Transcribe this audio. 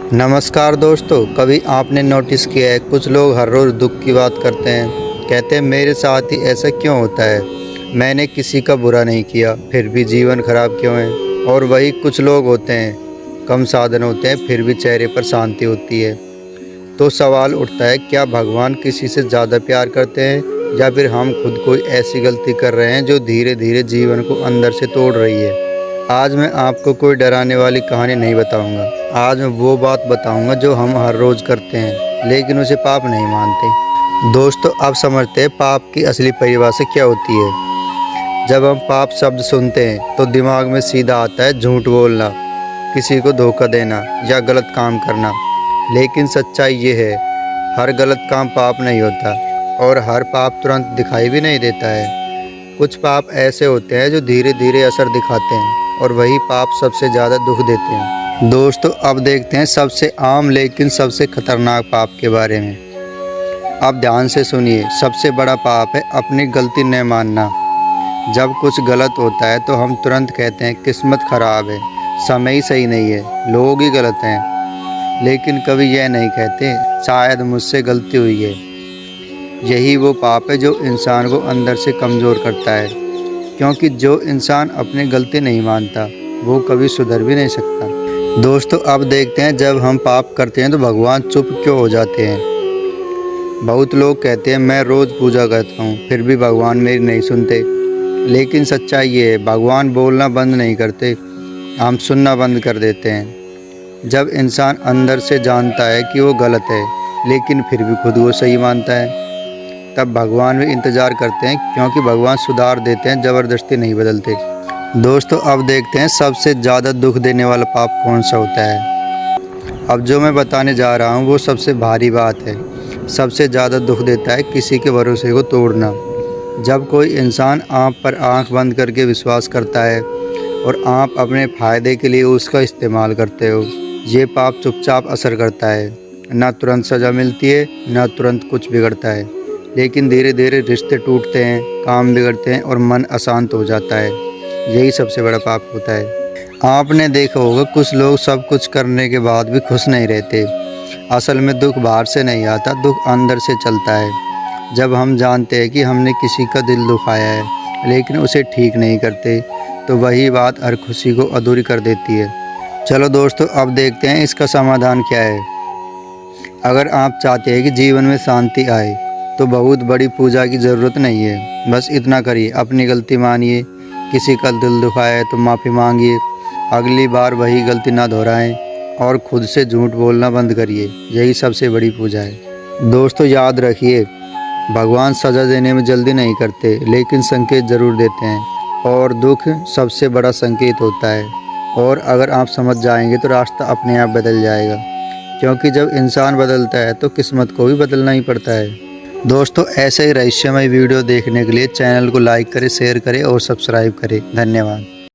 नमस्कार दोस्तों, कभी आपने नोटिस किया है कुछ लोग हर रोज़ दुख की बात करते हैं। कहते हैं मेरे साथ ही ऐसा क्यों होता है, मैंने किसी का बुरा नहीं किया फिर भी जीवन खराब क्यों है। और वही कुछ लोग होते हैं, कम साधन होते हैं फिर भी चेहरे पर शांति होती है। तो सवाल उठता है, क्या भगवान किसी से ज़्यादा प्यार करते हैं या फिर हम खुद कोई ऐसी गलती कर रहे हैं जो धीरे धीरे जीवन को अंदर से तोड़ रही है। आज मैं आपको कोई डराने वाली कहानी नहीं बताऊंगा। आज मैं वो बात बताऊंगा जो हम हर रोज़ करते हैं लेकिन उसे पाप नहीं मानते। दोस्तों, अब समझते हैं पाप की असली परिभाषा क्या होती है। जब हम पाप शब्द सुनते हैं तो दिमाग में सीधा आता है झूठ बोलना, किसी को धोखा देना या गलत काम करना। लेकिन सच्चाई ये है, हर गलत काम पाप नहीं होता और हर पाप तुरंत दिखाई भी नहीं देता है। कुछ पाप ऐसे होते हैं जो धीरे धीरे असर दिखाते हैं और वही पाप सबसे ज़्यादा दुख देते हैं। दोस्तों, अब देखते हैं सबसे आम लेकिन सबसे खतरनाक पाप के बारे में। अब ध्यान से सुनिए। सबसे बड़ा पाप है अपनी गलती न मानना। जब कुछ गलत होता है तो हम तुरंत कहते हैं किस्मत खराब है, समय ही सही नहीं है, लोग ही गलत हैं। लेकिन कभी यह नहीं कहते शायद मुझसे गलती हुई है। यही वो पाप है जो इंसान को अंदर से कमज़ोर करता है, क्योंकि जो इंसान अपनी गलती नहीं मानता वो कभी सुधर भी नहीं सकता। दोस्तों, अब देखते हैं जब हम पाप करते हैं तो भगवान चुप क्यों हो जाते हैं। बहुत लोग कहते हैं मैं रोज़ पूजा करता हूँ फिर भी भगवान मेरी नहीं सुनते। लेकिन सच्चाई ये है, भगवान बोलना बंद नहीं करते, हम सुनना बंद कर देते हैं। जब इंसान अंदर से जानता है कि वो गलत है लेकिन फिर भी खुद को सही मानता है, तब भगवान भी इंतज़ार करते हैं, क्योंकि भगवान सुधार देते हैं, ज़बरदस्ती नहीं बदलते। दोस्तों, अब देखते हैं सबसे ज़्यादा दुख देने वाला पाप कौन सा होता है। अब जो मैं बताने जा रहा हूँ वो सबसे भारी बात है। सबसे ज़्यादा दुख देता है किसी के भरोसे को तोड़ना। जब कोई इंसान आप पर आंख बंद करके विश्वास करता है और आप अपने फ़ायदे के लिए उसका इस्तेमाल करते हो, ये पाप चुपचाप असर करता है। ना तुरंत सज़ा मिलती है, ना तुरंत कुछ बिगड़ता है, लेकिन धीरे धीरे रिश्ते टूटते हैं, काम बिगड़ते हैं और मन अशांत हो जाता है। यही सबसे बड़ा पाप होता है। आपने देखा होगा कुछ लोग सब कुछ करने के बाद भी खुश नहीं रहते। असल में दुख बाहर से नहीं आता, दुख अंदर से चलता है। जब हम जानते हैं कि हमने किसी का दिल दुखाया है लेकिन उसे ठीक नहीं करते, तो वही बात हर खुशी को अधूरी कर देती है। चलो दोस्तों, अब देखते हैं इसका समाधान क्या है। अगर आप चाहते हैं कि जीवन में शांति आए तो बहुत बड़ी पूजा की ज़रूरत नहीं है। बस इतना करिए, अपनी गलती मानिए, किसी का दिल दुखाया है तो माफ़ी मांगिए, अगली बार वही गलती ना दोहराएं और खुद से झूठ बोलना बंद करिए। यही सबसे बड़ी पूजा है। दोस्तों, याद रखिए, भगवान सज़ा देने में जल्दी नहीं करते लेकिन संकेत ज़रूर देते हैं, और दुख सबसे बड़ा संकेत होता है। और अगर आप समझ जाएंगे तो रास्ता अपने आप बदल जाएगा, क्योंकि जब इंसान बदलता है तो किस्मत को भी बदलना ही पड़ता है। दोस्तों, ऐसे ही रहस्यमय वीडियो देखने के लिए चैनल को लाइक करें, शेयर करें और सब्सक्राइब करें। धन्यवाद।